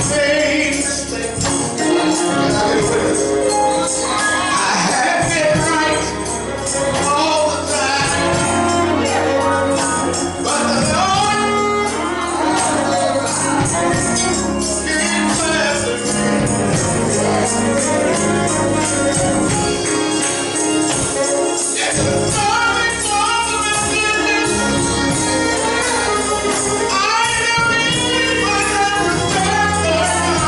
made mistakes. Can I get a witness? I have been right all the time, but the Lord came fast to me. It's a loving, marvelous goodness. I know it, but I remember.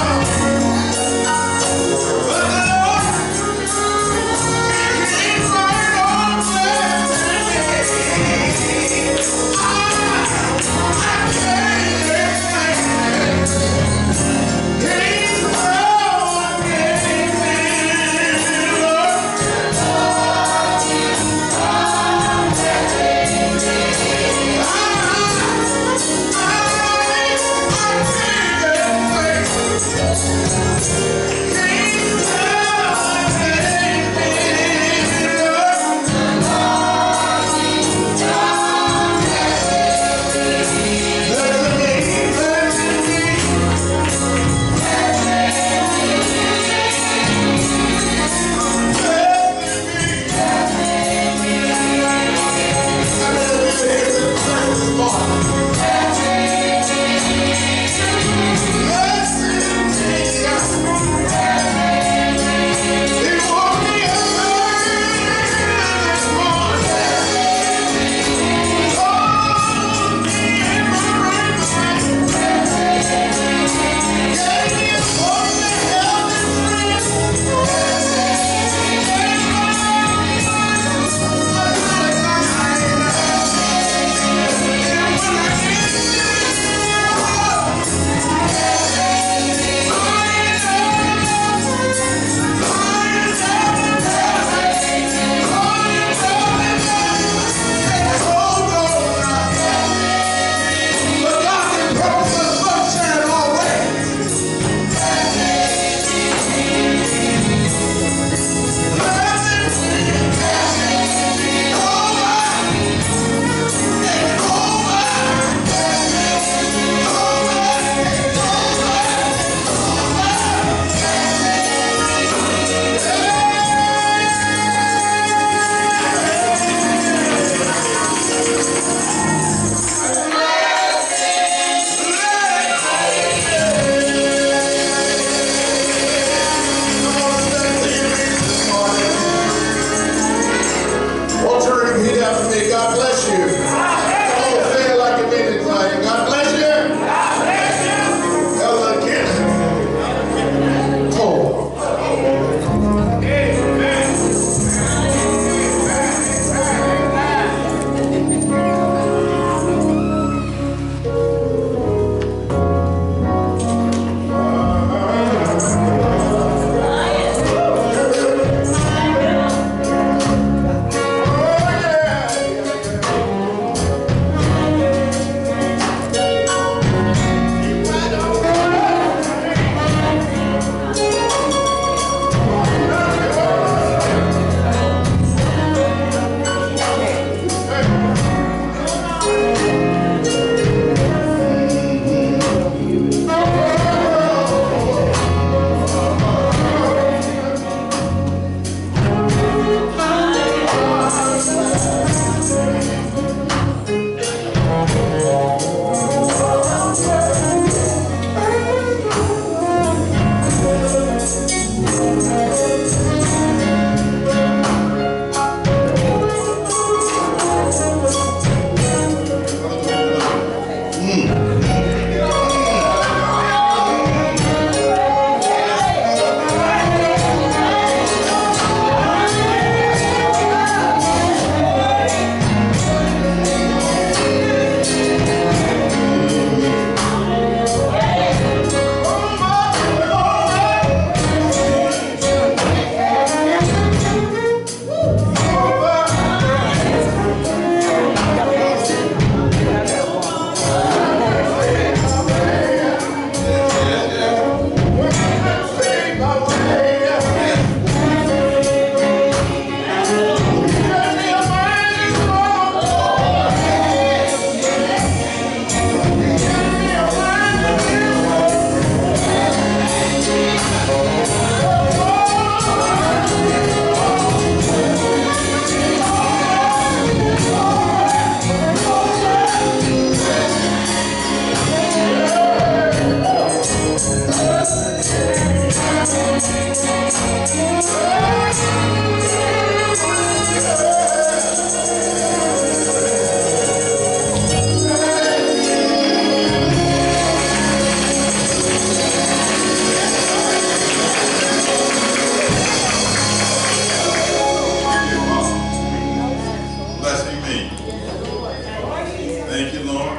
Thank you, Lord.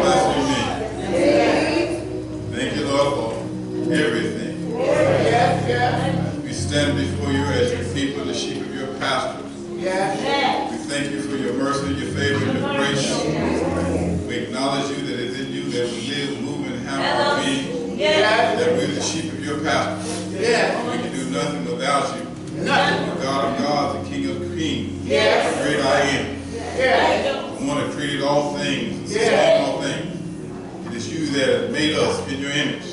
Bless your name. Thank you, Lord, for everything. We stand before you as your people, the sheep of your pastors. We thank you for your mercy, your favor, and your grace. We acknowledge you that it's in you that we live, move, and have our being. That we're the sheep of your pastors. We can do nothing without you. The God of gods, the King of kings, the great I am. The one that created all things, sustained all things. It is you that made us in your image.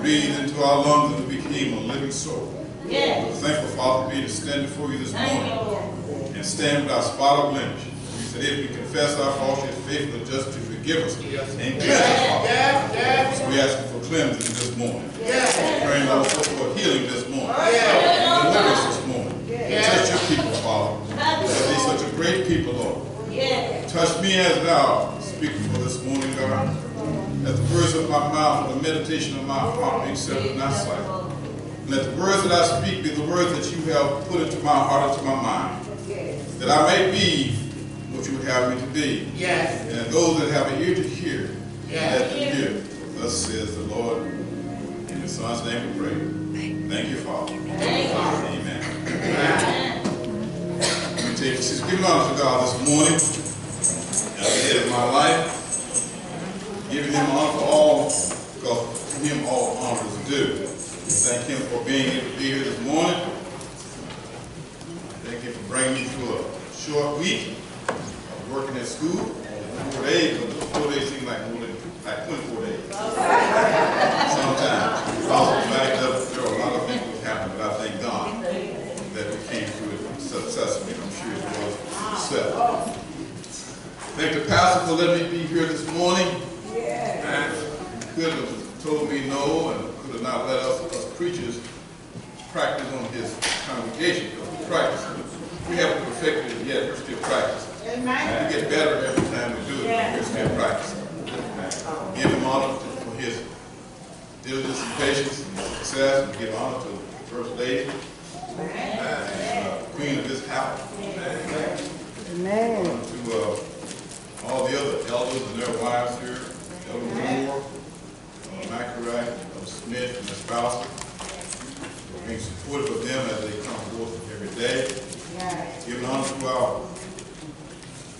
Breathed into our lungs and we became a living soul. We're thankful, Father, to be able to stand before you this morning and stand without spot or blemish. You said if we confess our faults, you are faithful and just to forgive us and cleanse us, Father. So we ask you for cleansing this morning. Praying also for healing this morning. Deliverance this morning. Touch your people, Father. They're such a great people, Lord. Touch me as thou speaking for this morning, God. Let the words of my mouth and the meditation of my heart be accepted in thy sight. Let the words that I speak be the words that you have put into my heart, into my mind. That I may be what you would have me to be. And those that have an ear to hear, let them hear. Thus says the Lord. In his Son's name we pray. Thank you, Father. Amen. She's giving honor to God this morning at the head of my life, giving him honor for all, because to him all honor is due. Thank him for being able to be here this morning. Thank him for bringing me through a short week of working at school. 4 days, but those 4 days seem like more than 24 days. Sometimes. Also, the fact that there are a lot of things that happened, but I thank God that we came through it successfully. I'm sure it was yourself. Thank the pastor for letting me be here this morning. He could have told me no and could have not let us preachers practice on his congregation, because we practice. We haven't perfected it yet, we're still practicing. We get better every time we do it, but we're still practicing. Give him honor for his diligence and patience and success, and give honor to the First Lady. Queen of this house. Amen. To all the other elders and their wives here, Elder Moore, McElroy, Smith, and their spouses, for being supportive of them as they come forth every day. Giving honor to our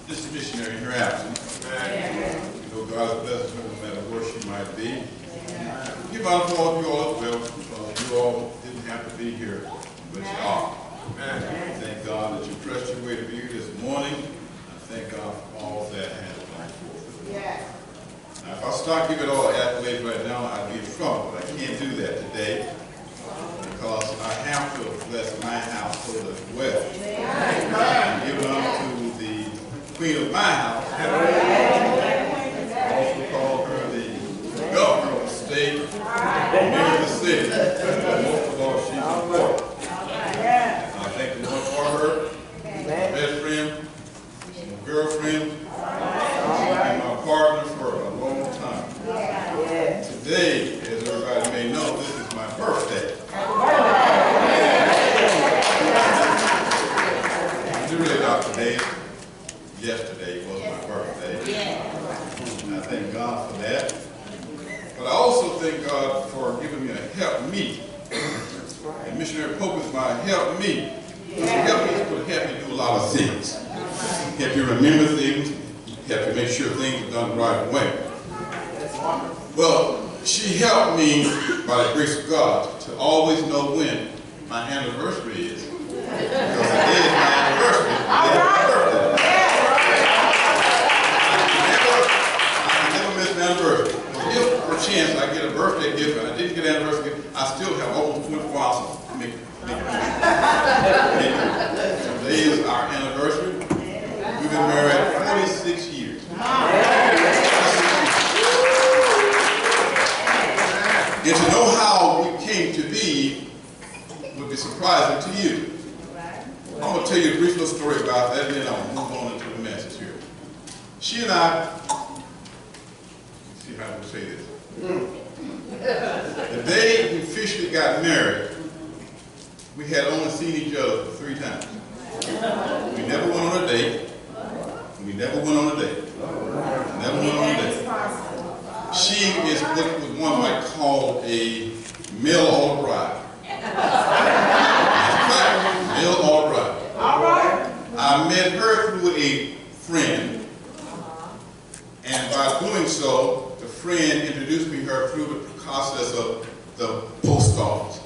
this missionary in her absence. You know, God has blessed her no matter where she might be. Give honor to all of you all as well, because you all didn't have to be here, but you are. Thank God that you pressed your way to be here this morning. I thank God for all that has gone forth. Now, if I start giving all accolades right now, I'd be in trouble, but I can't do that today because I have to bless my household as well. Give honor to the queen of my house. I also call her the governor of the state, mayor of the city. Most of all, she's important. Thank the Lord for her, my best friend, my girlfriend, and my partner for a long time. Today, as everybody may know, this is my birthday. Really not today. Yesterday was my birthday. And I thank God for that. But I also thank God for giving me a help me. And Missionary Pope is my help me. Help me is going to help you do a lot of things. Help you remember things. Help you make sure things are done the right way. Well, she helped me, by the grace of God, to always know when my anniversary is. Because today is my anniversary. Today is my birthday. I never miss an anniversary. If per chance I get a birthday gift and I didn't get an anniversary gift, I still have almost 24 hours to make it. Today is our anniversary. We've been married 46 years. In And to know how you came to be would be surprising to you. I'm going to tell you a brief little story about that, and then I'll move on into the message here. She and I, let's see how to say this. The day we officially got married, we had only seen each other 3 times. We never went on a date. We never went on a date. Never went on a date. She is what one might call a mail-order bride. That's right, mail-order bride. All right. I met her through a friend, and by doing so, the friend introduced me her through the process of the post office.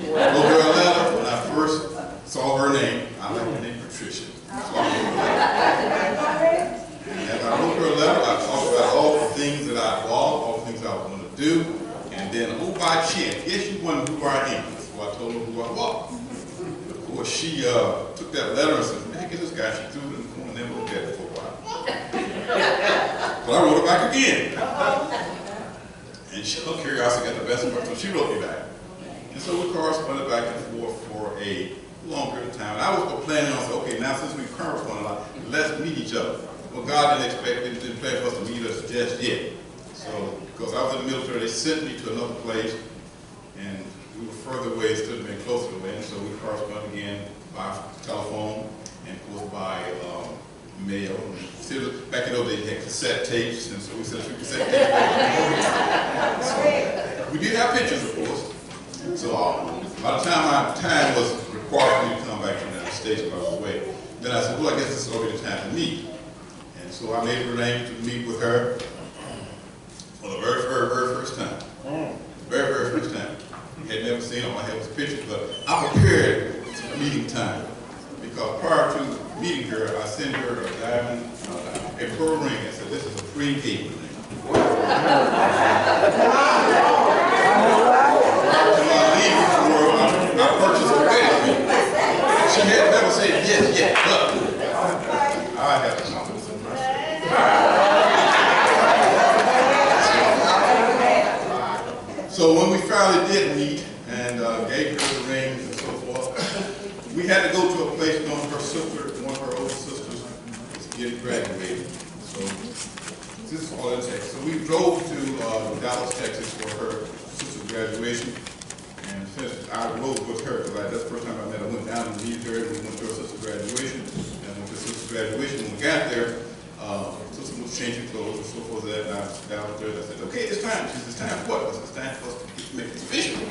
Wrote her a letter when I first saw her name. I like the name Patricia. And as I wrote her a letter, I talked about all the things that I bought, all the things I was going to do, and then, oh, by chance, guess you wonder who I am. So I told her who I was. Of course, she took that letter and said, man, get this guy. She threw it in the corner and never looked at it for a while. But I wrote her back again. And she, her curiosity got the best of her, so she wrote me back. And so we corresponded back and forth for a long period of time. And I was planning on saying, okay, now since we correspond a lot, let's meet each other. Well, God didn't plan for us to meet us just yet. So, because I was in the military, they sent me to another place, and we were further away instead of being closer away. And so we corresponded again by telephone and of course by mail. Back in those days, they had cassette tapes, and so we sent through cassette tapes. So, we did have pictures, of course. So by the time my time was required for me to come back to the United States while I was away, then I said, well, I guess this is already the time to meet. And so I made arrangements to meet with her for the very first time. Very first time. I had never seen her, I had his pictures, but I prepared for meeting time. Because prior to meeting her, I sent her a diamond, a pearl ring, and said, this is a free engagement ring. I purchased a wedding ring. She had never said yes yet, but I had the confidence in her. So when we finally did meet and gave her the rings and so forth, we had to go to a place known her sister, one of her older sisters, was getting graduated. So this is all in Texas. So we drove to Dallas, Texas for her sister's graduation. And since I rode with her, because that's the first time I met her, I went down and meet her, and we went to her sister's graduation. And went to her sister's graduation. When we got there, sister was changing clothes and so forth. And I was down there and I said, okay, it's time. She said, it's time for what? I said, it's time for us to make this vision. And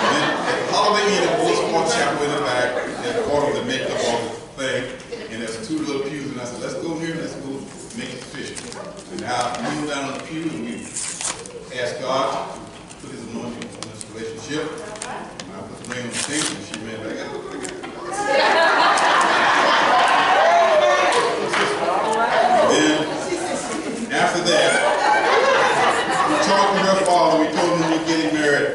then at the Holiday Inn, there was a small chapel in the back, at the corner of the makeup, all the thing. And there's 2 little pews, and I said, let's go here, let's go make this vision. So now I kneel down on the pew and we ask God to put his anointing on this relationship. And I put the ring on the table and she ran back out. And then, after that, we talked to her father, we told him we were getting married.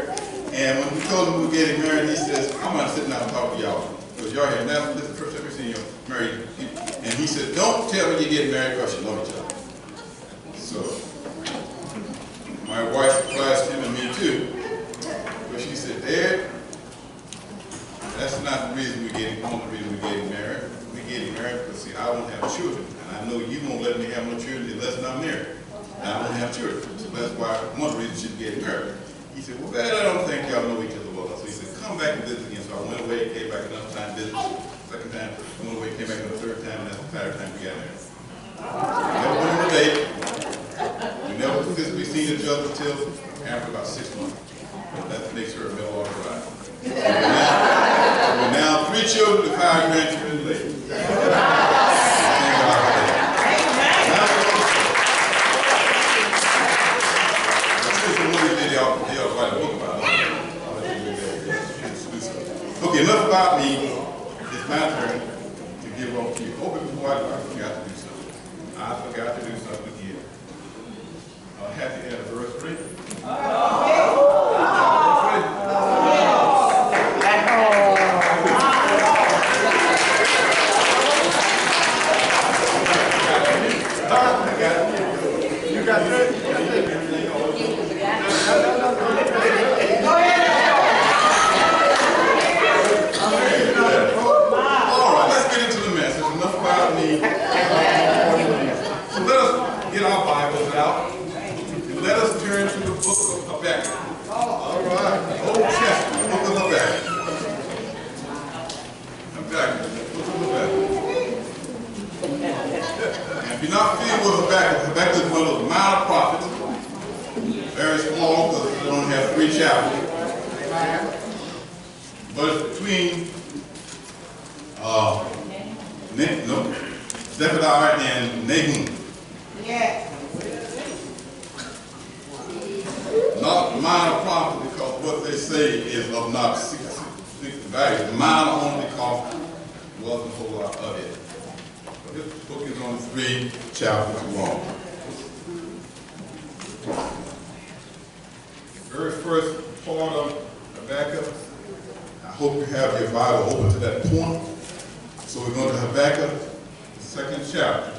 And when we told him we were getting married, he says, I'm going to sit down and talk to y'all. Because y'all have never, this is the first time we've seen you married. And he said, don't tell me you're getting married because you love each other. So, my wife surprised him and me too. But she said, Dad, that's not the reason we're getting married. We're getting married because, see, I don't have children. And I know you won't let me have no children unless I'm married. And I don't have children. So that's why one reason she's getting married. He said, well, Dad, I don't think y'all know each other well. So he said, come back and visit again. So I went away, came back another time, visited. Second time, went away, came back the 3rd time, and that's the 3rd time we got married. We never went on a date. We never physically seen each other until after about 6 months. That makes her a middle order bride. We're now 3 children to 5 grandchildren later. Thank God for that. They all write a book about it. Okay, enough about me. It's my turn to give on to you. Oh, before I forgot to do something. I forgot to do something again. Happy anniversary. You got it. very small because we don't have 3 chapters. But it's between Zephaniah and Nahum. Yes. Not minor prophet because what they say is of not significant value. Minor only because there wasn't a whole lot of it. But this book is only 3 chapters long. The very first part of Habakkuk, I hope you have your Bible open to that point. So we're going to Habakkuk, the 2nd chapter,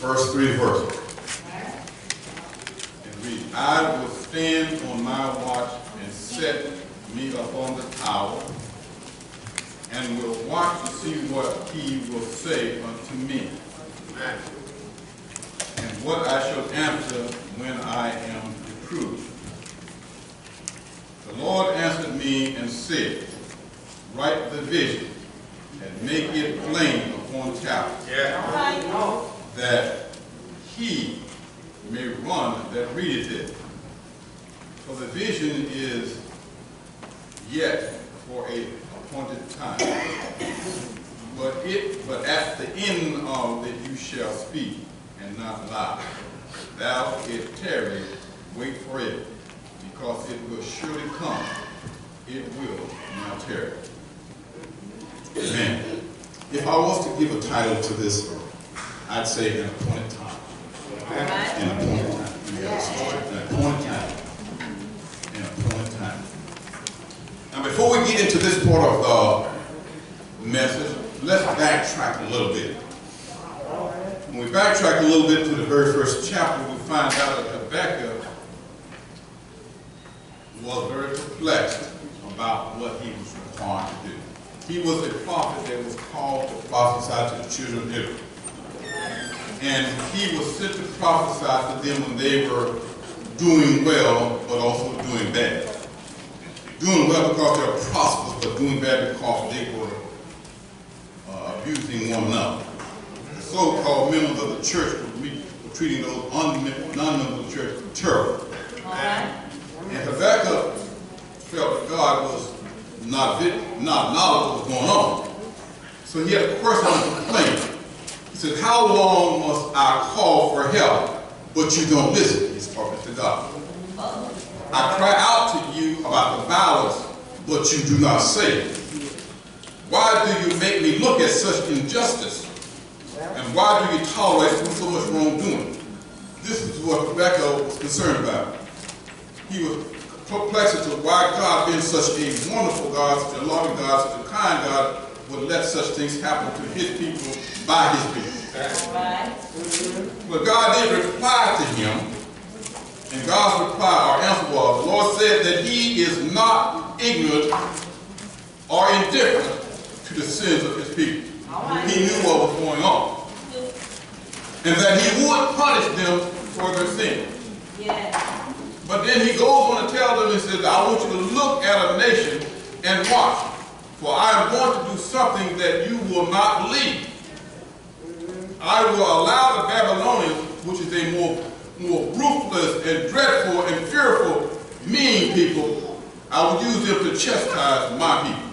first 3 verses. I will stand on my watch and set me upon the tower, and will watch to see what he will say unto me, and what I shall answer when I am reproved. The Lord answered me and said, write the vision and make it plain upon tablets, that he may run that readeth it. For the vision is yet for a appointed time. But at the end of it you shall speak and not lie. Thou it tarry, wait for it, because it will surely come. It will not tarry. Amen. If I was to give a title to this, I'd say an appointed time. An appointed time. Yes. An appointed time. An appointed time. Now, before we get into this part of the message, let's backtrack a little bit. When we backtrack a little bit to the very first chapter, we find out that Habakkuk was very perplexed about what he was required to do. He was a prophet that was called to prophesy to the children of Israel. And he was sent to prophesy to them when they were doing well, but also doing bad. Doing well because they were prosperous, but doing bad because they were abusing one another. The so-called members of the church were treating those non-members of the church terrible. And Habakkuk felt that God was not knowledgeable what was going on. So he had a personal complaint. He said, how long must I call for help, but you don't listen? He's talking to God. I cry out to you about the violence, but you do not save. Why do you make me look at such injustice? And why do you tolerate so much wrongdoing? This is what Habakkuk was concerned about. He was perplexed as to why God, being such a wonderful God, such a loving God, such a kind God, would let such things happen to his people by his people. But God did reply to him, and God's reply or answer was, the Lord said that he is not ignorant or indifferent to the sins of his people. He knew what was going on. And that he would punish them for their sin. But then he goes on to tell them, he says, I want you to look at a nation and watch. For I am going to do something that you will not believe. I will allow the Babylonians, which is a more ruthless and dreadful and fearful, mean people, I will use them to chastise my people.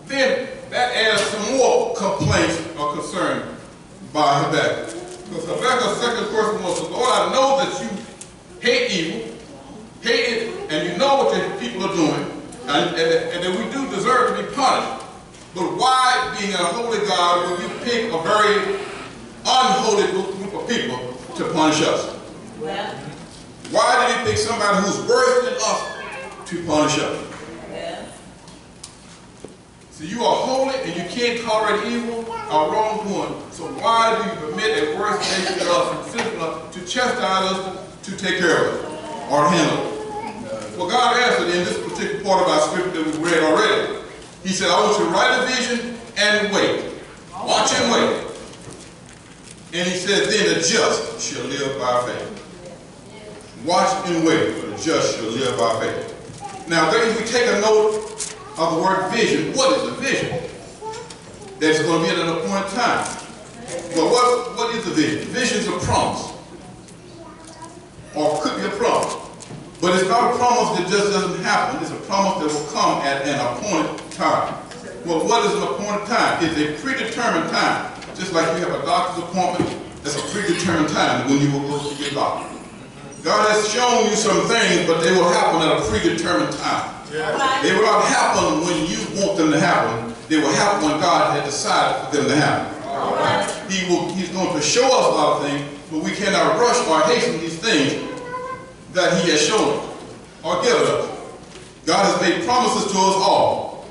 Then that adds some more complaints or concern by Habakkuk. Because Habakkuk's second question was, Lord, I know that you hate evil, hate it, and you know what your people are doing, and that we do deserve to be punished. But why, being a holy God, will you pick a very unholy group of people to punish us? Why did you pick somebody who's worse than us to punish us? So you are holy and you can't tolerate evil or wrongdoing. So why do you permit a worse nation than us and sinful us to chastise us, to take care of us or handle us? Well, God answered in this particular part of our scripture that we read already. He said, I want you to write a vision and wait. Watch and wait. And he said, then the just shall live by faith. Watch and wait, for the just shall live by faith. Now, if we take a note of the word vision, what is a vision? That's going to be at an appointed time. But what is a vision? Vision is a promise. But it's not a promise that just doesn't happen. It's a promise that will come at an appointed time. Well, what is an appointed time? It's a predetermined time. Just like you have a doctor's appointment, that's a predetermined time when you will go to your doctor. God has shown you some things, but they will happen at a predetermined time. Yeah. They will not happen when you want them to happen. They will happen when God has decided for them to happen. Right. He's going to show us a lot of things, but we cannot rush or hasten these things that He has shown us or given us. God has made promises to us all,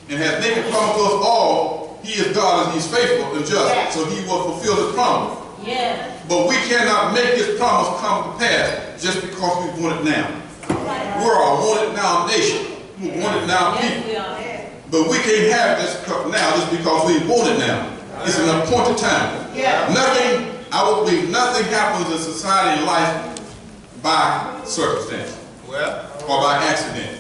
and has made a promise to us all. He is God and He's faithful and just, so He will fulfill His promise. Yeah. But we cannot make His promise come to pass just because we want it now. Right. We're a want it now nation. We want it now people. But we can't have this now just because we want it now. It's an appointed time. Yeah. Nothing, I would believe, nothing happens in society and life by circumstance or by accident.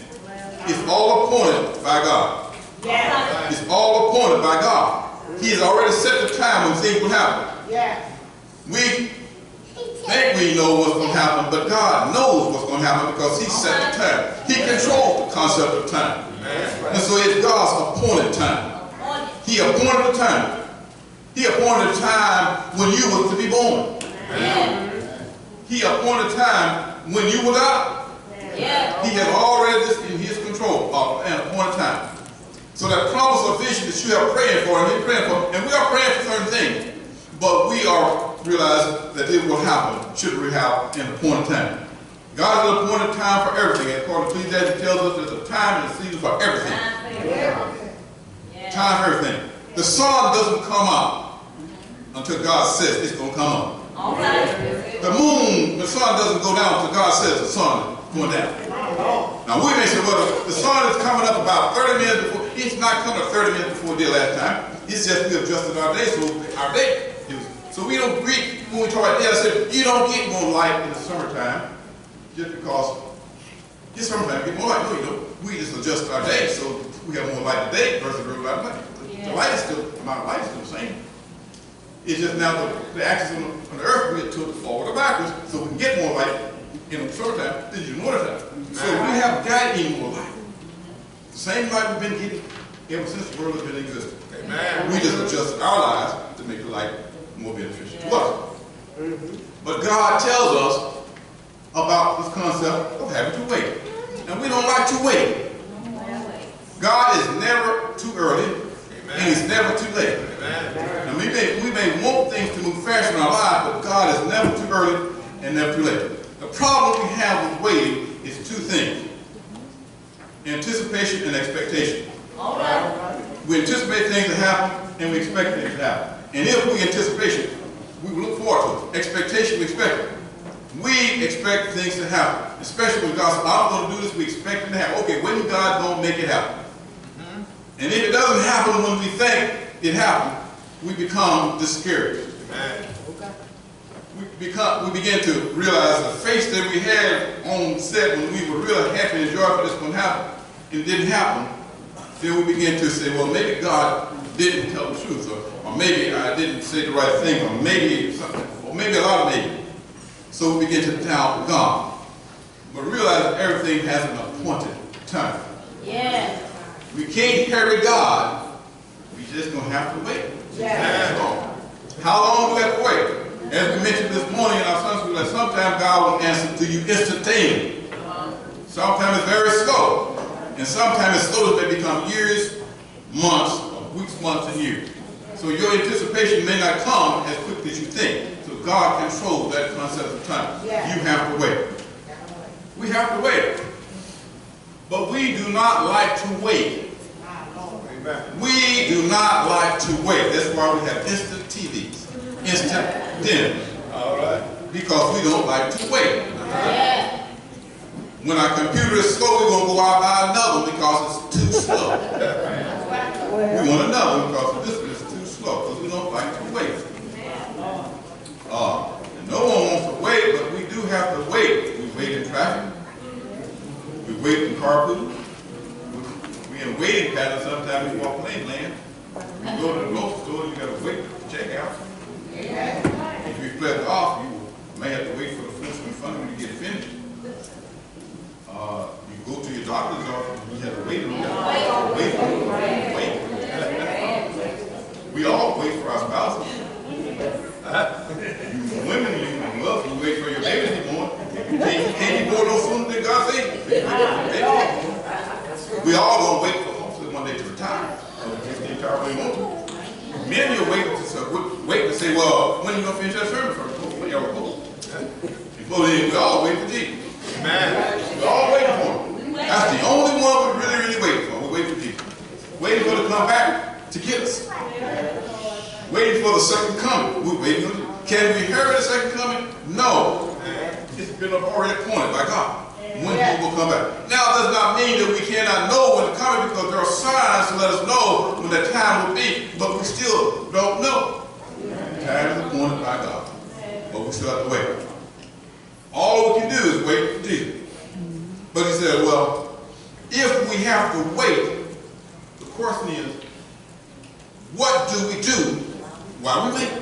It's all appointed by God. Yeah. It's all appointed by God. He has already set the time when things will happen. Yeah. We think we know what's going to happen, but God knows what's going to happen because He set the time. He controls the concept of time. And so it's God's appointed time. He appointed the time. He appointed a time when you were to be born. He appointed a time when you will die. He has already this in His control of an appointed time. So that promise of vision that you are praying for and He's praying for, and we are praying for certain things, but we are realizing that it will happen should we have an appointed time. God has an appointed time for everything. According to Ecclesiastes, it tells us there's a time and a season for everything. Time for everything. The sun doesn't come up until God says it's going to come up. The moon, the sun doesn't go down until God says the sun is going down. Now we may say, well, the sun is coming up about 30 minutes before. It's not coming up 30 minutes before it did last time. It's just we adjusted our day, so our day. So we don't greet, when we talk about day, I said, you don't get more light in the summertime just because it's summertime, you get more light. No, you don't. We just adjust our day, so we have more light today versus real light at night. The light is still, the amount of light is still the same. It's just now the axis on the earth, we tilt forward or backwards, so we can get more light in the summertime than you in the wintertime. So we have got any more light. The same light we've been getting ever since the world has been in existence. Amen. We just adjusted our lives to make the light more beneficial to us. But God tells us about this concept of having to wait. And we don't like to wait. God is never too early, and He's never too late. And we may want things to move faster in our lives, but God is never too early and never too late. The problem we have with waiting is two things: anticipation and expectation. We anticipate things to happen, and we expect things to happen. And if we anticipation, we will look forward to it. Expectation, we expect it. We expect things to happen, especially when God says, I'm going to do this, we expect it to happen. Okay, when God's going to make it happen? And if it doesn't happen when we think it happened, we become discouraged. We begin to realize the face that we had on set when we were really happy and joyful this going to happen, and it didn't happen. Then we begin to say, well, maybe God didn't tell the truth, or maybe I didn't say the right thing, or maybe something, or maybe a lot of maybe. So we begin to doubt God. But realize that everything has an appointed time. Yeah. We can't hurry God. We just gonna have to wait. Yeah. How long do we have to wait? As we mentioned this morning in our Sunday school, that sometimes God will answer to you instantaneously. Sometimes it's very slow. And sometimes it's slow as they become years, months, weeks, months, and years. So your anticipation may not come as quickly as you think. So God controls that concept of time. Yeah. You have to wait. We have to wait. But we do not like to wait. We do not like to wait. That's why we have instant TVs, instant dinner. All right. Because we don't like to wait. Yeah. When our computer is slow, we're going to go out and buy another because it's too slow. We want another because this one is too slow because we don't like to wait. No one wants to wait, but we do have to wait. We wait in traffic. We wait in carpool. We in waiting patterns. Sometimes we walk lane land. You go to the grocery store, you got to wait to check out. If you flip off, you may have to wait for the food in front of you to get finished. Before then, we all wait for Jesus. Amen. We all waiting for him. That's the only one we really waiting for. We're waiting for Jesus. Waiting for him to come back to get us. Waiting for the second coming. We're waiting on him. Can we hear the second coming? No. It's been already appointed by God when he will come back. Now, it does not mean that we cannot know when it's coming, because there are signs to let us know when the time will be, but we still don't know. The time is appointed by God, but we still have to wait. All we can do is wait for Jesus. But he said, well, if we have to wait, the question is, what do we do while we wait?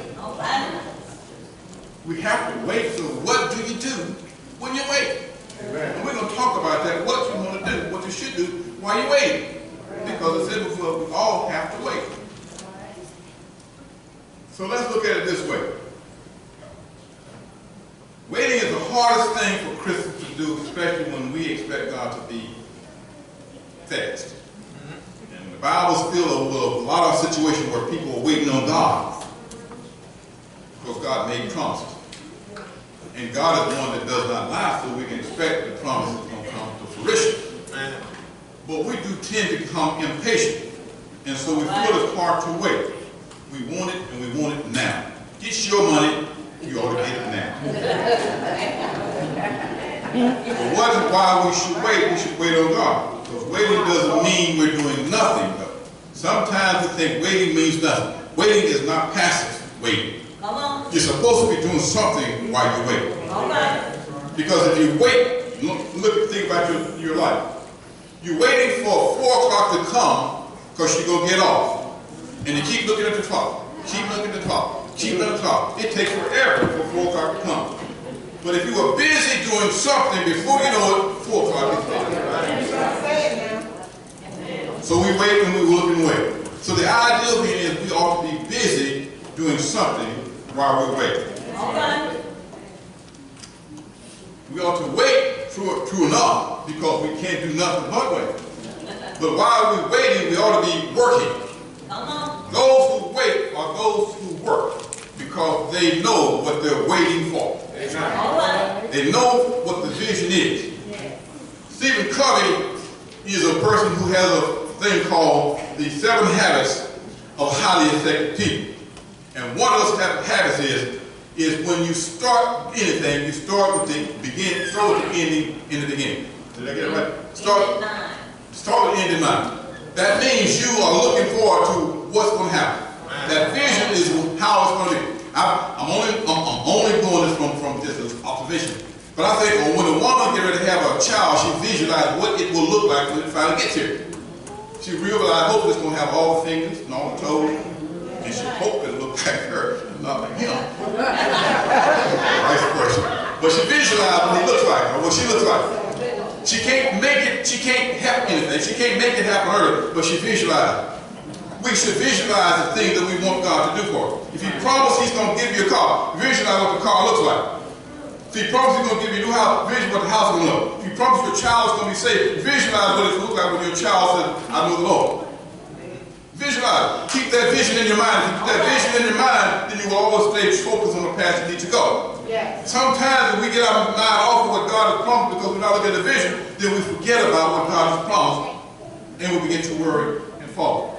We have to wait, so what do you do when you wait? Amen. And we're going to talk about that, what you want to do, what you should do while you're waiting. Because it said before, we all have to wait. So let's look at it this way. Waiting is the hardest thing for Christians to do, especially when we expect God to be fast. And the Bible's filled with a lot of situations where people are waiting on God, because God made promises. And God is the one that does not lie, so we can expect the promise is going to come to fruition. But we do tend to become impatient. And so we feel it's hard to wait. We want it, and we want it now. Get your money, you ought to get it now. But what is why we should wait? We should wait on God. Because waiting doesn't mean we're doing nothing, though. Sometimes we think waiting means nothing. Waiting is not passive waiting. You're supposed to be doing something while you're waiting. Because if you wait, think about your life. You're waiting for 4 o'clock to come because you're going to get off. And you keep looking at the clock. Keep looking at the clock. Keep looking at the clock. It takes forever for 4 o'clock to come. But if you are busy doing something, before you know it, 4 o'clock is gone. So we wait and we look and wait. So the ideal here is we ought to be busy doing something while we wait. We ought to wait, true enough, because we can't do nothing but wait. But while we're waiting, we ought to be working. Those who wait are those who work, because they know what they're waiting for. They know what the vision is. Stephen Covey is a person who has a thing called the 7 habits of highly effective people. And one of those habits is when you start anything, you start with the beginning, start with the ending in the beginning. Did I get it right? Start with the end in mind. That means you are looking forward to what's going to happen. That vision is how it's going to be. I'm only doing this from just an observation. But I think when a woman gets ready to have a child, she visualizes what it will look like when it finally gets here. She realizes, hopefully it's going to have all the fingers and all the toes. And she hopes it looks like her, not like him. Vice versa. But she visualizes what he looks like, or what she looks like. She can't make it, she can't help anything. She can't make it happen early, but she visualizes. We should visualize the things that we want God to do for us. If he promised he's going to give you a car, visualize what the car looks like. If he promised he's going to give you a new house, visualize what the house is going to look. If he promised your child is going to be saved, visualize what it looks like when your child says, I know the Lord. Visualize. Keep that vision in your mind. If you keep that vision in your mind, then you will always stay focused on the path you need to go. Yes. Sometimes if we get our mind off of what God has promised because we're not looking at the vision, then we forget about what God has promised and we begin to worry and fall.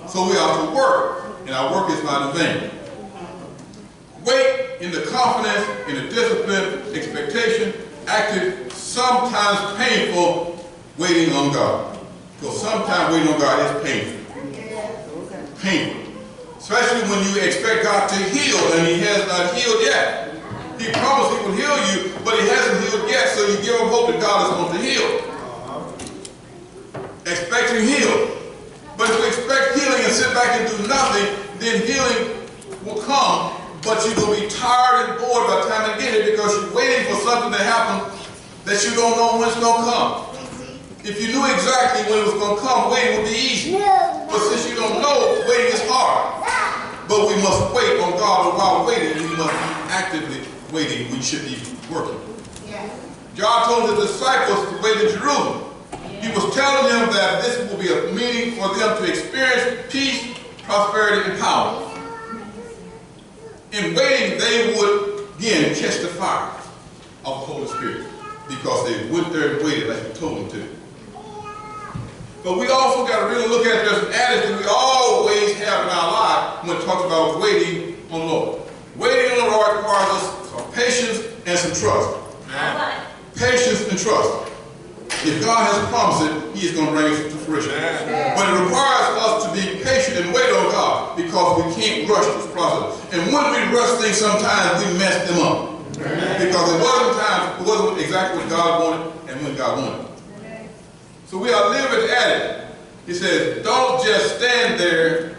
So we are to work, and our work is not in vain. Wait in the confidence, in the discipline, expectation, active, sometimes painful waiting on God. Because sometimes waiting on God is painful. Painful. Especially when you expect God to heal and he has not healed yet. He promised he will heal you, but he hasn't healed yet, so you give him hope that God is going to heal. Expect him heal. But if you expect healing and sit back and do nothing, then healing will come, but you're going to be tired and bored by the time you get it because you're waiting for something to happen that you don't know when it's going to come. If you knew exactly when it was going to come, waiting would be easy. But since you don't know, waiting is hard. But we must wait on God, and while waiting, we must be actively waiting. We should be working. God told the disciples to wait in Jerusalem. He was telling them that this will be a meeting for them to experience peace, prosperity, and power. In waiting, they would, again, catch the fire. because they went there and waited like you told them to. But we also got to really look at there's an attitude we always have in our life when it talks about waiting on the Lord. Waiting on the Lord requires us some patience and some trust. Right. Patience and trust. If God has promised it, He is going to bring it to fruition. But it requires us to be patient and wait on God because we can't rush this process. And when we rush things, sometimes we mess them up. Because it wasn't exactly what God wanted and when God wanted. So we are living at it. He says, don't just stand there,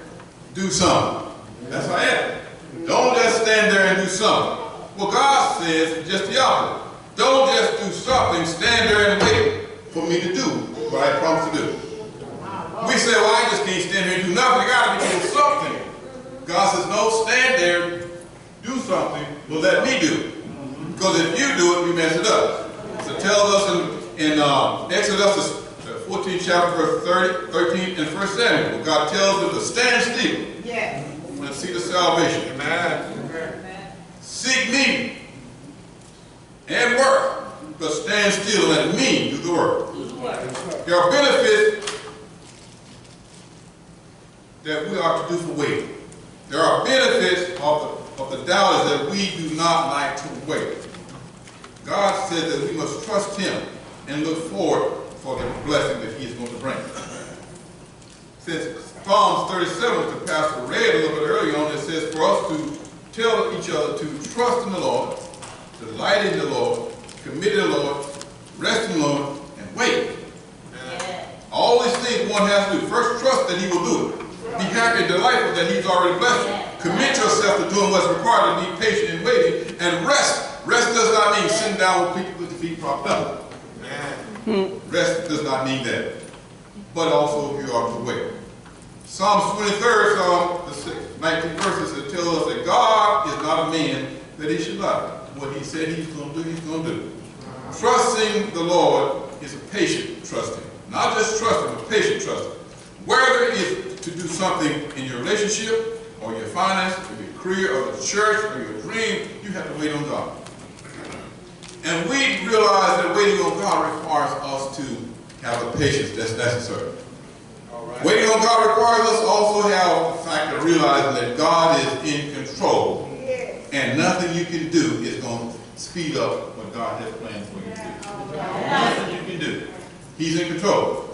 do something. That's how I am. Don't just stand there and do something. Well, God says just the opposite. Don't just do something, stand there and wait for me to do what I promised to do. We say, well, I just can't stand here and do nothing. I got to be doing something. God says, no, stand there, do something, well, let me do it. Because if you do it, you mess it up. So it tells us in Exodus 14th chapter, verse 13 and 1 Samuel, God tells them to stand still and see the salvation. Amen. Seek me and work, but stand still and let me do the work. There are benefits that we are to do for waiting. There are benefits of the doubters that we do not like to wait. God said that we must trust Him and look forward for the blessing that He is going to bring. Since Psalms 37, which the pastor read a little bit earlier on, it says for us to tell each other to trust in the Lord, to delight in the Lord, commit to the Lord, rest in the Lord, and wait. All these things one has to do. First, trust that He will do it. Be happy and delightful that He's already blessed you. Commit yourself to doing what's required to be patient and waiting, and rest. Rest does not mean sitting down with people with the feet propped up. Rest does not mean that. But also you are to wait. Psalms 23rd, Psalm the 19th verses, it tells us that God is not a man that He should lie. What He said He's going to do, He's going to do. Trusting the Lord is a patient trusting. Not just trusting, but patient trusting. Whether it is to do something in your relationship, or your finance, or your career, or the church, or your dream, you have to wait on God. And we realize that waiting on God requires us to have the patience that's necessary. Right. Waiting on God requires us also have the fact of realizing that God is in control. And nothing you can do is going to speed up what God has planned for you to do. Nothing you can do. He's in control.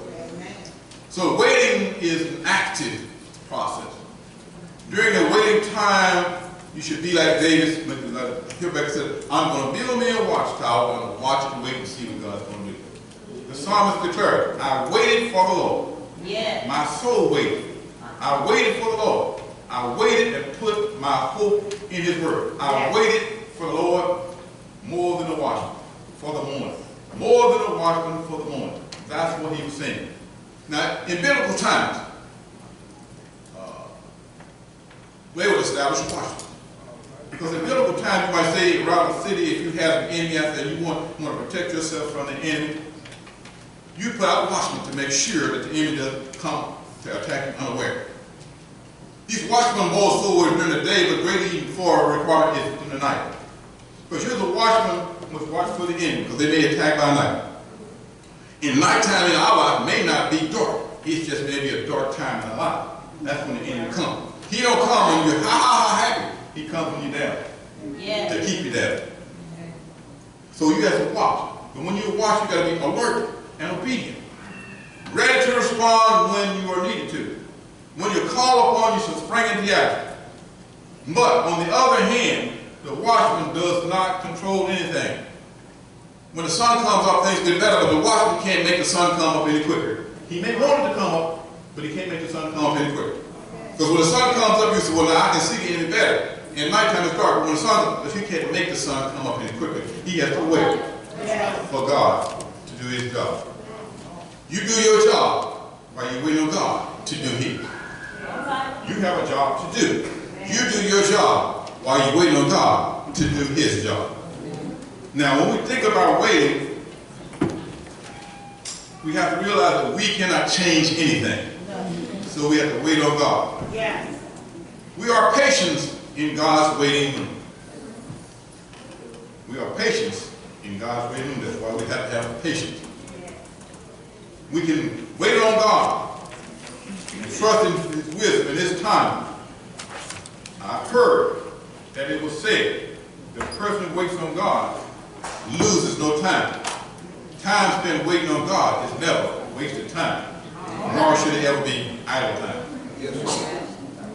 So waiting is an active process. During the waiting time, you should be like David. Rebecca said, I'm going to build me a watchtower. I'm going to watch and wait and see what God's going to do. The psalmist declared, I waited for the Lord. Yes. My soul waited. I waited for the Lord. I waited and put my hope in His word. I waited for the Lord more than a watchman for the morning. More than a watchman for the morning. That's what he was saying. Now, in biblical times, they would establish a watchman. Because in biblical times, you might say around the city, if you have an enemy out there, you want to protect yourself from the enemy, you put out watchmen to make sure that the enemy doesn't come to attack you unaware. These watchmen more so during the day, but greater even for a requirement is in the night. Because you're the watchman must watch for the enemy, because they may attack by night. In nighttime in our life may not be dark. It's just maybe a dark time in our life. That's when the enemy comes. He don't come when you're happy. He comes when you're down. To keep you down. So you have to watch. But when you watch, you got to be alert and obedient. Ready to respond when you are needed to. When you call upon, you should spring into the action. But on the other hand, the watchman does not control anything. When the sun comes up, things get better, but the watchman can't make the sun come up any quicker. He may want it to come up, but he can't make the sun come up any quicker. Because when the sun comes up, you say, well, now I can see it any better. In nighttime it's dark, but when the sun, if he can't make the sun come up any quicker, he has to wait for God to do His job. You do your job while you're waiting on God to do His. You have a job to do. You do your job while you're waiting on God to do His job. Now, when we think about waiting, we have to realize that we cannot change anything. So we have to wait on God. Yes. We are patient in God's waiting room. We are patient in God's waiting room. That's why we have to have patience. We can wait on God and trust in His wisdom and His time. I've heard that it was said the person who waits on God loses no time. Time spent waiting on God is never wasted time, nor should it ever be idle time.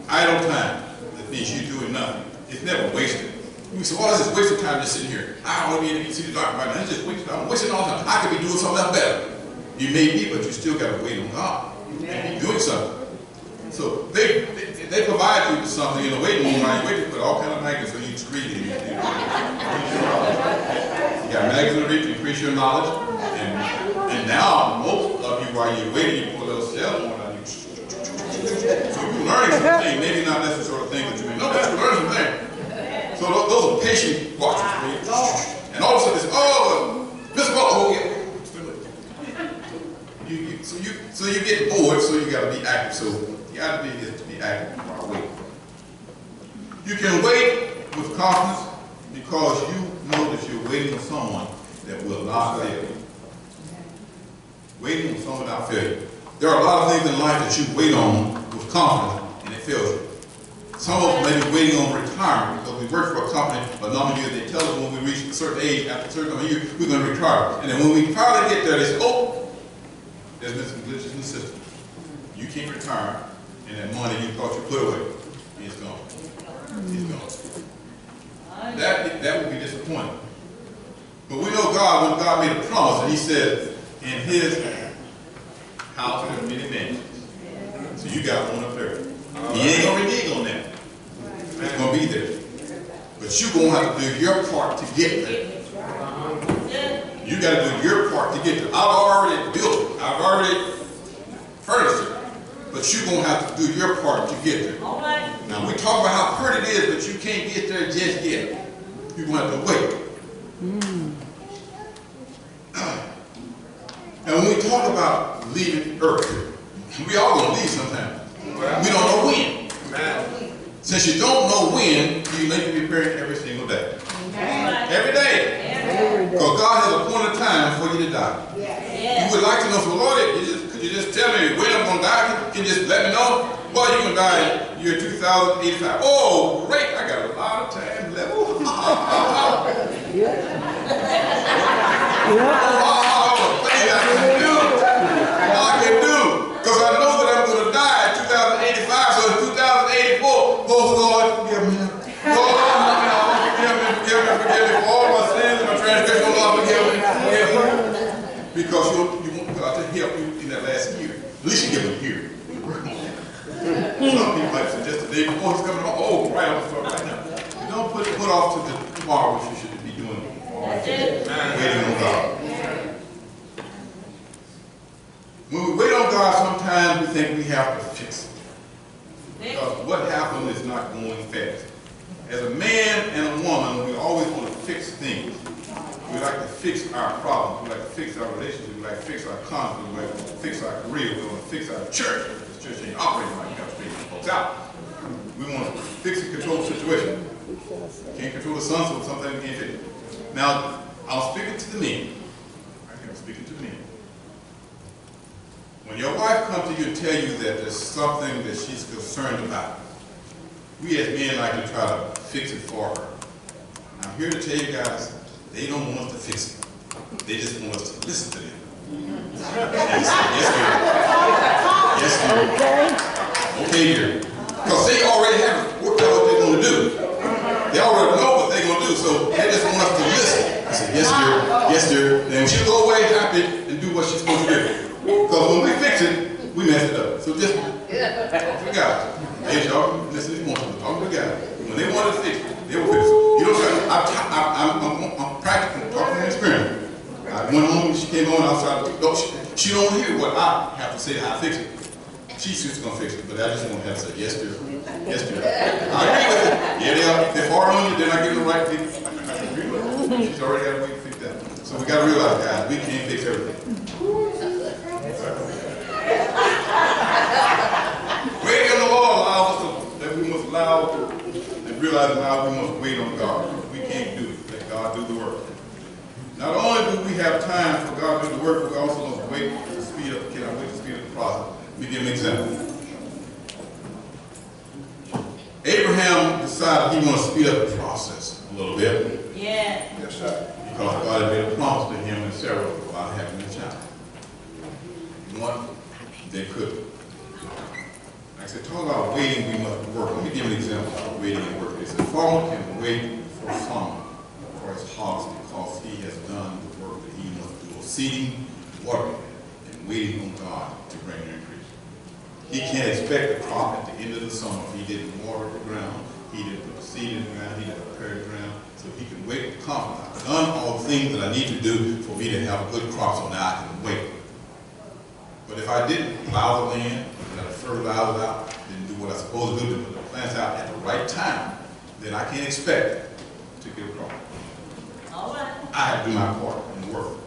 Idle time, that means you're doing nothing. It's never wasted. You say, well, this is wasted time just sitting here. I don't want to see the doctor right now. It's just wasted time. I'm wasting all the time. I could be doing something else better. You may be, but you still got to wait on God and be doing something. So they provide you with something in the waiting room while you're waiting, put all kind of magnets on you to read it. You got magnets to read to increase your knowledge. And now, most of you, while you're waiting, you pull a little cell phone out. So you're learning something, maybe not that's the sort of thing that you may know, but you're learning something. So those are patient watchers. And all of a sudden, it's, oh, Mr. Butler, oh, yeah. So you get bored, so you got to be active. So you got to be active while waiting. You can wait with confidence because you know that you're waiting on someone that will not fail you. Waiting on someone without failure. There are a lot of things in life that you wait on with confidence and it fails you. Some of us may be waiting on retirement because we work for a company for a number of years. They tell us when we reach a certain age, after a certain number of years, we're going to retire. And then when we finally get there, they say, oh, there's been some glitches in the system. You can't retire, and that money you thought you put away is gone. It's gone. That would be disappointing. But we know God, when God made a promise, and He said, in His house there are many mansions. So you got one up there. He ain't going to renege on that. It's going to be there. But you're going to have to do your part to get there. You got to do your part to get there. I've already built it. I've already furnished it. But you're going to have to do your part to get there. Now, we talk about how pretty it is, but you can't get there just yet. You're going to have to wait. And when we talk about leaving Earth, we all going to leave sometime. We don't know when. Since you don't know when, you need to be prepared every single day. Every day. Because God has appointed a time for you to die. You would like to know, so Lord, could you just tell me when I'm going to die? Can you just let me know? Well, you're going to die in year 2085. Oh, great. I got a lot of time left. I can do. Because I know that I'm going to die in 2085. So in 2084, oh Lord, forgive me. Lord, forgive me for all my sins and my transgressions. Lord, forgive me. Because you want God to help you in that last year. At least you give him a year. Some people might suggest the day before he's coming home. Oh, right, I'm going to start right now. You don't put off to tomorrow what you should be doing. Waiting on God. When we wait on God, sometimes we think we have to fix it. Because what happened is not going fast. As a man and a woman, we always want to fix things. We like to fix our problems. We like to fix our relationships. We like to fix our conflict. We like to fix our career. We want to fix our church. This church ain't operating right. We got to fix folks out. We want to fix and control the situation. Can't control the sun, so sometimes we can't fix it. Now, I'm speaking to the men. I'm speaking to the men. When your wife comes to you and tell you that there's something that she's concerned about, we as men like to try to fix it for her. I'm here to tell you guys, they don't want us to fix it. They just want us to listen to them. And say, yes, dear. Okay, dear. Because they already have worked out what they're going to do. They already know what they're going to do, so they just want us to listen. I said, yes, dear. Then she'll go away happy and do what she's supposed to do. Because when we fix it, we mess it up. So just talk to God. Hey, y'all, listen to this one. Talk to God. When they want to fix it, they will fix it. You don't try. I'm practicing, talking from experience. I went home, she came on outside. She don't hear what I have to say to how to fix it. She's just going to fix it, but I just want to have to say, yes, dear. Yes, dear. I agree with it. Yeah, they're hard on you, they're not getting the right people. I agree with it. She's already got a way to fix that. So we got to realize, guys, we can't fix everything. Waiting on the Lord allows us that we must allow and realize now we must wait on God. We can't do it. Let God do the work. Not have time for God to do the work, we also don't wait to speed up, cannot wait to speed up the process. Let me give an example. Abraham decided he wanted to speed up the process a little bit. Yeah. Yes, sir. Because God had made a promise to him and Sarah about having a child. One, they couldn't. Like I said, talk about waiting, we must work. Let me give an example of waiting and work. It says, a farmer can wait for summer for his harvest because he has done the work that he must do of seeding, watering, and waiting on God to bring the increase. He can't expect a crop at the end of the summer if he didn't water the ground, he didn't put the seed in the ground, he didn't prepare the ground. So he can wait with confidence. I've done all the things that I need to do for me to have a good crop, so now I can wait. But if I didn't plow the land, let it fertilize it out, didn't do what I was supposed to do to put the plants out at the right time, then I can't expect to get a crop. All right. I have to do my part in work.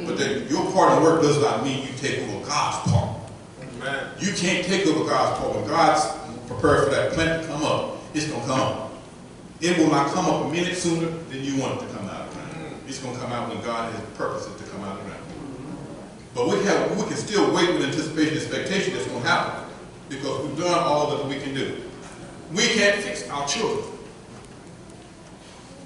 But then your part in work does not mean you take over God's part. Amen. You can't take over God's part. When God's prepared for that plant to come up, it's going to come up. It will not come up a minute sooner than you want it to come out of the ground. It's going to come out when God has purposed it to come out of the ground. But we can still wait with anticipation and expectation that's going to happen because we've done all that we can do. We can't fix our children.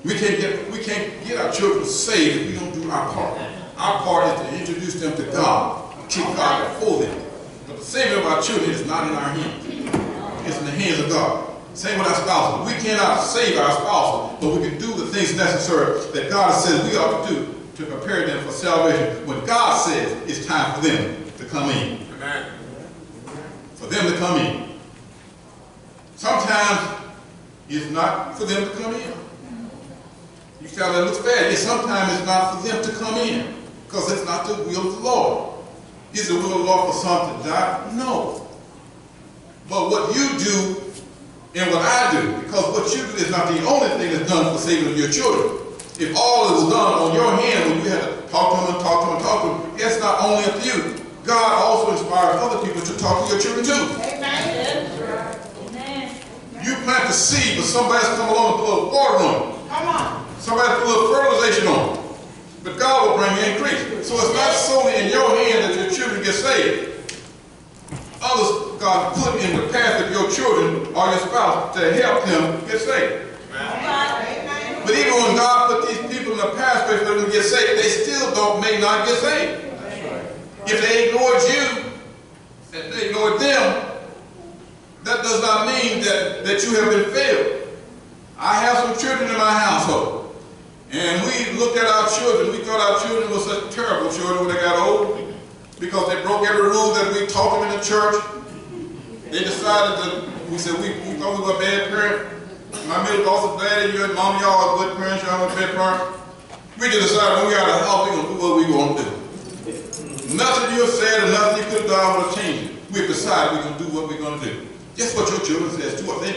We can't get our children saved if we don't do our part. Our part is to introduce them to God and keep God before them. But the saving of our children is not in our hands. It's in the hands of God. Same with our spouses. We cannot save our spouses, but we can do the things necessary that God says we ought to do to prepare them for salvation when God says it's time for them to come in. Amen. For them to come in. Sometimes it's not for them to come in. You tell that looks bad. Sometimes it's not for them to come in because it's not the will of the Lord. Is the will of the Lord for some to die? No. But what you do and what I do, because what you do is not the only thing that's done for saving of your children. If all is done on your hand when you have to talk to them and talk to them and talk to them, it's not only up to you. God also inspires other people to talk to your children too. Amen. You plant the seed, but somebody else come along and put a little water on it. Come on. Somebody else put a little fertilization on it. But God will bring increase. So it's not solely in your hand that your children get saved. Others God put in the path of your children or your spouse to help them get saved. Amen. But even when God put these people in the pathway for them to get saved, they still may not get saved. If they ignored you and they ignored them, that does not mean that you have been failed. I have some children in my household, and we looked at our children. We thought our children were such terrible children when they got old because they broke every rule that we taught them in the church. They decided that, we said, we thought we were a bad parent. My middle daughter said, Daddy, you and Mom, y'all are good parents, y'all are a bad parent. We just decided when we got a house, we're going to do what we're going to do. Nothing you said and nothing you could have done would have changed it. We've decided we're going to do what we're going to do. Guess what your children says too, I think.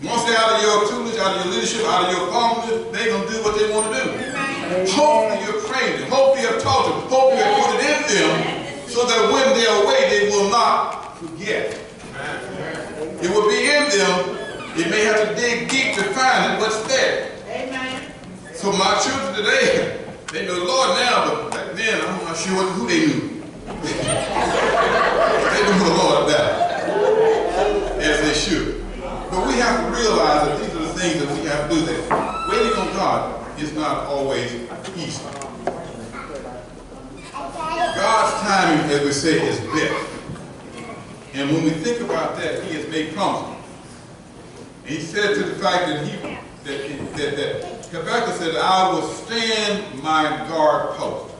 Once they're out of your tutelage, out of your leadership, out of your family, they're going to do what they want to do. Hopefully you've trained them. Hopefully you have taught them. Hopefully you have put it in them so that when they're away, they will not forget. It will be in them. You may have to dig deep to find it, but it's there. Amen. So my children today, they know the Lord now, but back then, I'm not sure who they knew. They knew the Lord better, as they should. But we have to realize that these are the things that we have to do. That waiting on God is not always easy. God's timing, as we say, is best. And when we think about that, He has made promises. He said to the fact that Habakkuk said, I will stand my guard post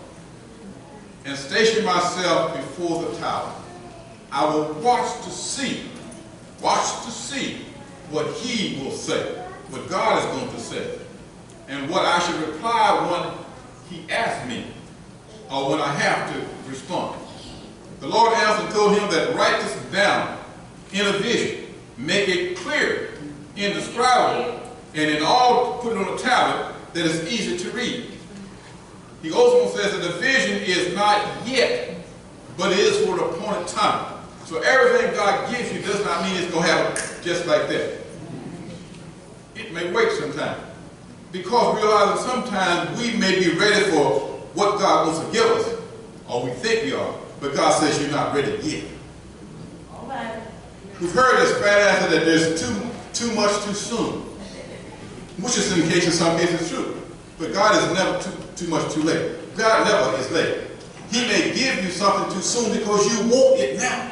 and station myself before the tower. I will watch to see what He will say, what God is going to say, and what I should reply when He asks me, or when I have to respond. The Lord answered and told him that write this down in a vision, make it clear, indescribable, and in all put it on a tablet that is easy to read. He also says that the vision is not yet, but it is for the appointed time. So everything God gives you does not mean it's going to happen just like that. It may wait sometime. Because realizing sometimes we may be ready for what God wants to give us, or we think we are, but God says you're not ready yet. All right. We've heard this bad answer that there's too much too soon, which is in some cases true. But God is never too much too late. God never is late. He may give you something too soon because you want it now,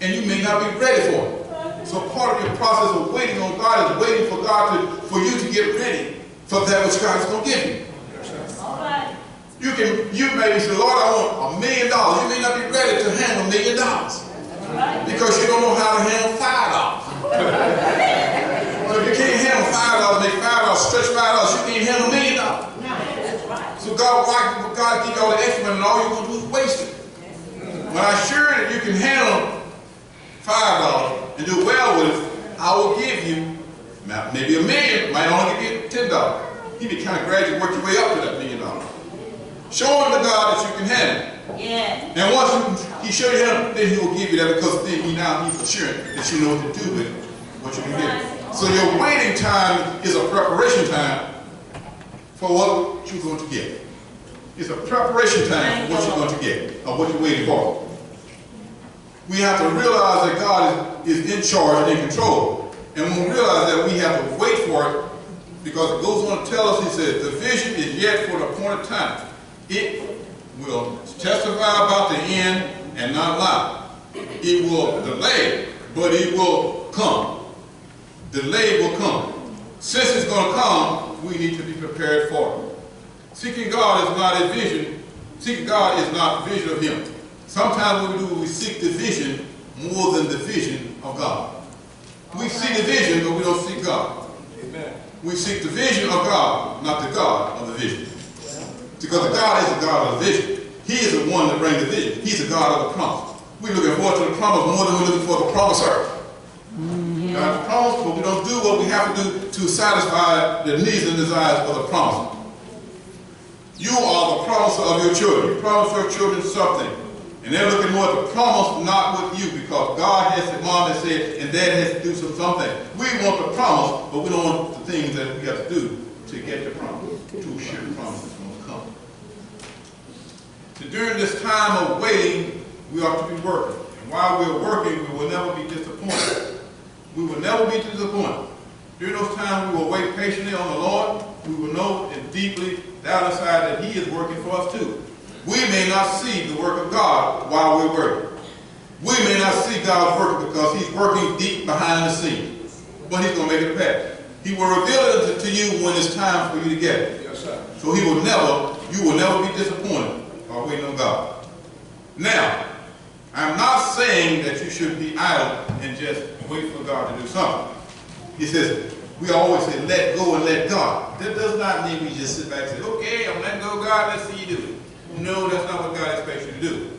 and you may not be ready for it. So part of your process of waiting on God is waiting for for you to get ready for that which God is going to give you. All right. You may say, Lord, I want $1 million. You may not be ready to handle $1 million because you don't know how to handle $5. So if you can't handle $5, make $5, stretch $5, you can't handle $1 million. So God give you all the extra money, and all you're going to do is waste it. When I assure you that you can handle $5 and do well with it, I will give you maybe $1 million, might only give you $10. You can kind of gradually work your way up to that $1 million. Show him to God that you can handle it. Yeah. And once he shows you him, then he will give you that, because then he's assured that you know what to do with what you can get. So your waiting time is a preparation time for what you're going to get. It's a preparation time for what you're going to get, or what you're waiting for. We have to realize that God is in charge and in control. And when we realize that, we have to wait for it, because it goes on to tell us, he says, the vision is yet for the appointed time. It will testify about the end and not lie. It will delay, but it will come. Delay will come. Since it's going to come, we need to be prepared for it. Seeking God is not a vision. Seeking God is not a vision of him. Sometimes what we do is we seek the vision more than the vision of God. We see the vision, but we don't seek God. Amen. We seek the vision of God, not the God of the vision. Because God is the God of the vision. He is the one that brings the vision. He's the God of the promise. We're looking forward to the promise more than we're looking for the promiser. God's promise, but we don't do what we have to do to satisfy the needs and desires of the promise. You are the promiser of your children. You promise your children something. And they're looking more at the promise, not with you, because God has said, Mom has said, and Dad has to do something. We want the promise, but we don't want the things that we have to do to get the promise, to assure the promise is going to come. So during this time of waiting, we ought to be working. And while we're working, we will never be disappointed. We will never be disappointed. During those times, we will wait patiently on the Lord. We will know and deeply down inside that he is working for us too. We may not see the work of God while we're working. We may not see God's work because he's working deep behind the scenes. But he's going to make it pass. He will reveal it to you when it's time for you to get it. Yes, sir. So you will never be disappointed by waiting on God. Now, I'm not saying that you should be idle and just wait for God to do something. He says, we always say, let go and let God. That does not mean we just sit back and say, okay, I'm letting go of God, let's see you do it. No, that's not what God expects you to do.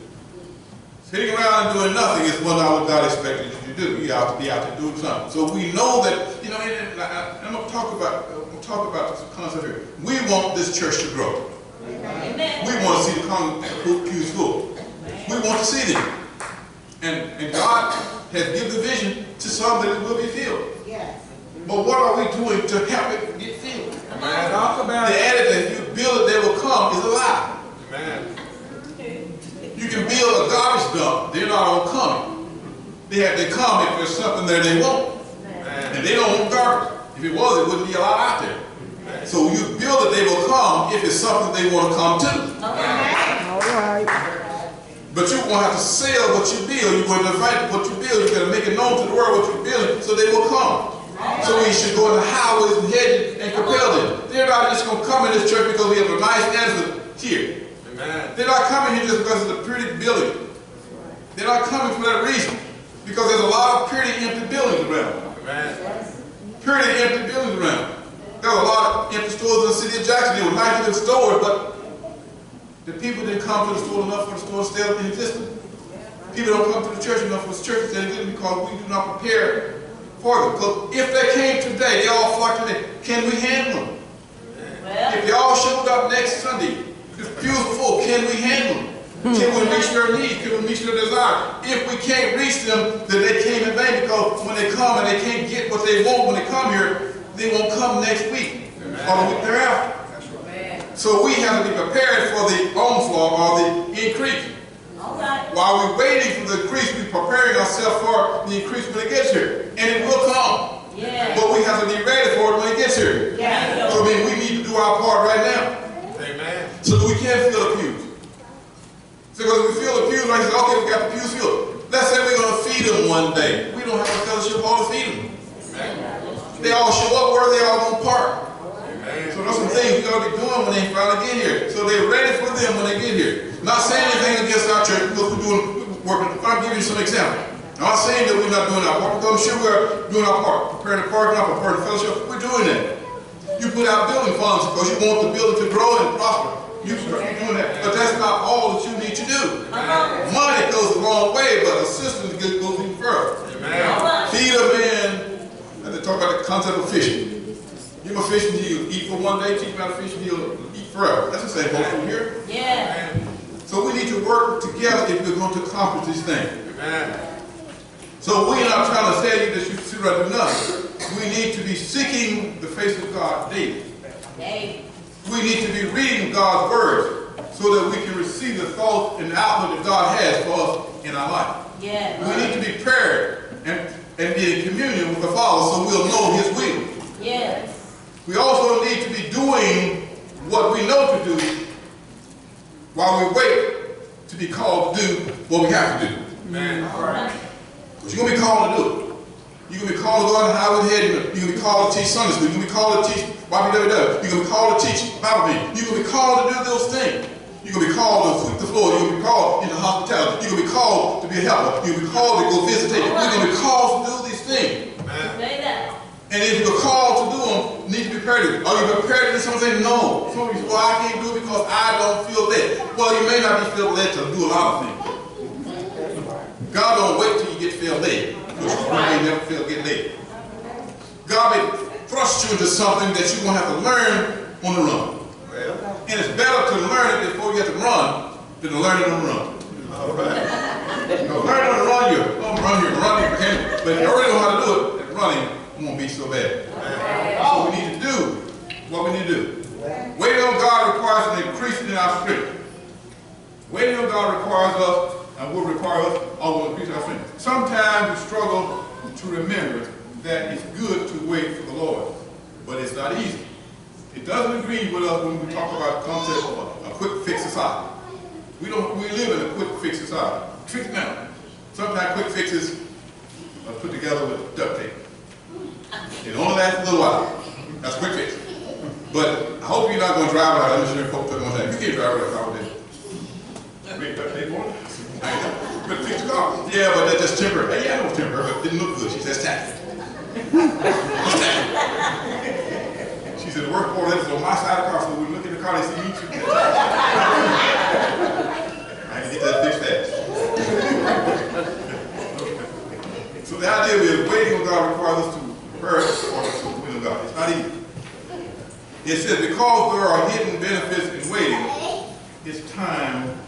Sitting around and doing nothing is not what God expects you to do. You have to be out there doing something. So we know that, and I'm going to talk about this concept here. We want this church to grow. Amen. We want to see the pews full. We want to see them. And God has given the vision to some that it will be filled. Yes. But what are we doing to help it get filled? Talk about the adage that if you build it, they will come is a lie. Amen. You can build a garbage dump, they're not all coming. They come if there's something there they want. Amen. And they don't want garbage. If it was, it wouldn't be a lot out there. Amen. So you build it, they will come if it's something they want to come to. Okay. All right. But you're going to have to sell what you build. You're going to invite what you build. You're going to make it known to the world what you're building so they will come. So we should go in the highways and hedges and compel them. They're not just going to come in this church because we have a nice answer here. Amen. They're not coming here just because it's a pretty building. They're not coming for that reason. Because there's a lot of pretty empty buildings around. Amen. Pretty empty buildings around. There's a lot of empty stores in the city of Jackson. There were nice little stores, but the people didn't come to the store enough for the store to stay in existence. People don't come to the church enough for the church to stay in existence because we do not prepare for them. Because if they came today, they all flocked today, can we handle them? Well, if they all showed up next Sunday, the pews were full, can we handle them? Can we reach their needs? Can we reach their desire? If we can't reach them, then they came in vain, because when they come and they can't get what they want when they come here, they won't come next week or the week thereafter. So we have to be prepared for the can't fill the pews. So because we fill the pews, like, okay, we got the pews filled. Let's say we're going to feed them one day. We don't have a fellowship hall to feed them. They all show up where they all going to park. So there's some things we got to be doing when they finally get here. So they're ready for them when they get here. Not saying anything against our church because we're working. I'll give you some examples. I'm not saying that we're not doing our part, because I'm sure we're doing our part. Preparing the parking lot, preparing the fellowship. We're doing that. You put out building funds because you want the building to grow and prosper. You're doing that. But that's not all that you need to do. Money goes a long way, but assistance goes even further. Feed them in. And they talk about the concept of fishing. Give them a fishing deal. Eat for one day, teach them how to fish deal, eat forever. That's the same boat from here. Yeah. So we need to work together if we're going to accomplish these things. Amen. So we're not trying to tell you that you sit around and do nothing. We need to be seeking the face of God daily. We need to be reading God's word so that we can receive the thoughts and the outlook that God has for us in our life. Yeah. We need to be prayed and be in communion with the Father so we'll know His will. Yes. We also need to be doing what we know to do while we wait to be called to do what we have to do. Amen. All right. Because you're going to be called to do it. You're going to be called to go out and highway head. You're going to be called to teach Sunday school. You're going to be called to teach YPWW. You're going to be called to teach Bible meeting. You're going to be called to do those things. You're going to be called to sweep the floor. You're going to be called into hospitality. You're going to be called to be a helper. You're going to be called to go visitate. You're going to be called to do these things. Say that. And if you're called to do them, you need to be prepared to do it. Are you prepared to do something? No. Some of you say, well, I can't do it because I don't feel led. Well, you may not be feel led to do a lot of things. God don't wait till you get feel led. Because you may never get led. God may thrust you into something that you're going to have to learn on the run. And it's better to learn it before you have to run than to learn it on the run. All right. You know, learn it on the run, you're running, but if you already know how to do it, running won't be so bad. So we need to do what we need to do. Waiting on God requires an increase in our strength. Waiting on God requires us, and will require us, will increase our strength. Sometimes we struggle to remember that it's good to wait for the Lord, but it's not easy. It doesn't agree with us when we talk about the concept of a quick fix society. We live in a quick fix society. Trick now. Sometimes quick fixes are put together with duct tape. It only lasts a little while. That's a quick fix. But I hope you're not going to drive out. I'm sure folks are going to say, you can't drive out a car with this. Wait, duct tape on it? But fix the car. Yeah, but that's just temporary. Hey, yeah, I know it's temporary, but it didn't look good. She says tacky. She said the work order is on my side of the car, so when we look at the car, they see you too. I can get that fixed fast. So the idea is waiting on God requires us to prepare for the will of God. It's not easy. It says because there are hidden benefits in waiting, it's time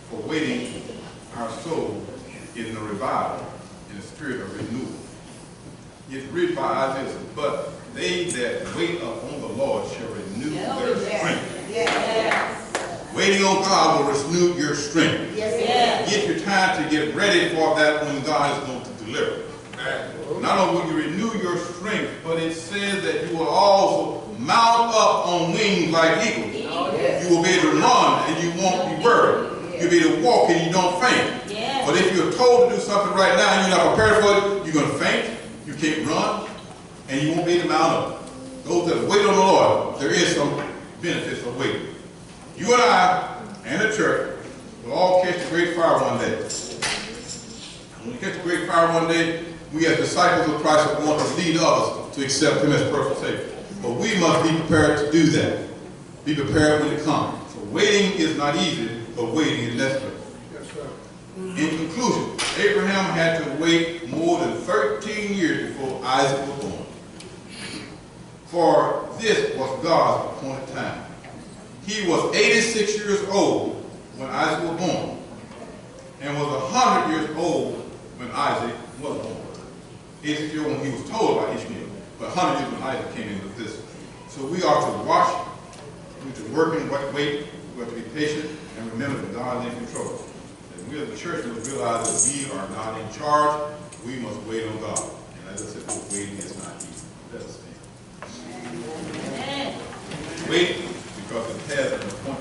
for waiting our soul in the revival, in the spirit of renewal. It's written by Isaiah, but they that wait upon the Lord shall renew their strength. Yes. Waiting on God will renew your strength. Yes. Get your time to get ready for that when God is going to deliver. Not only will you renew your strength, but it says that you will also mount up on wings like eagles. You will be able to run and you won't be worried. You'll be able to walk and you don't faint. Yeah. But if you're told to do something right now and you're not prepared for it, you're going to faint, you can't run, and you won't be able to mount up. Those that wait on the Lord, there is some benefits of waiting. You and I and the church will all catch the great fire one day. When we catch the great fire one day, we as disciples of Christ are going to lead others to accept Him as personal Savior. But we must be prepared to do that. Be prepared when it comes. So waiting is not easy, but waiting is necessary. Yes, sir. In conclusion, Abraham had to wait more than 13 years before Isaac was born. For this was God's appointed time. He was 86 years old when Isaac was born, and was 100 years old when Isaac was born. 86 years old when he was told about Ishmael, but 100 years when Isaac came into this. So we are to watch, we are to work and wait, we have to be patient, and remember that God is in control. And we as the church must realize that we are not in charge. We must wait on God. And as I said, waiting is not easy. Let us stand. Wait because it has an appointed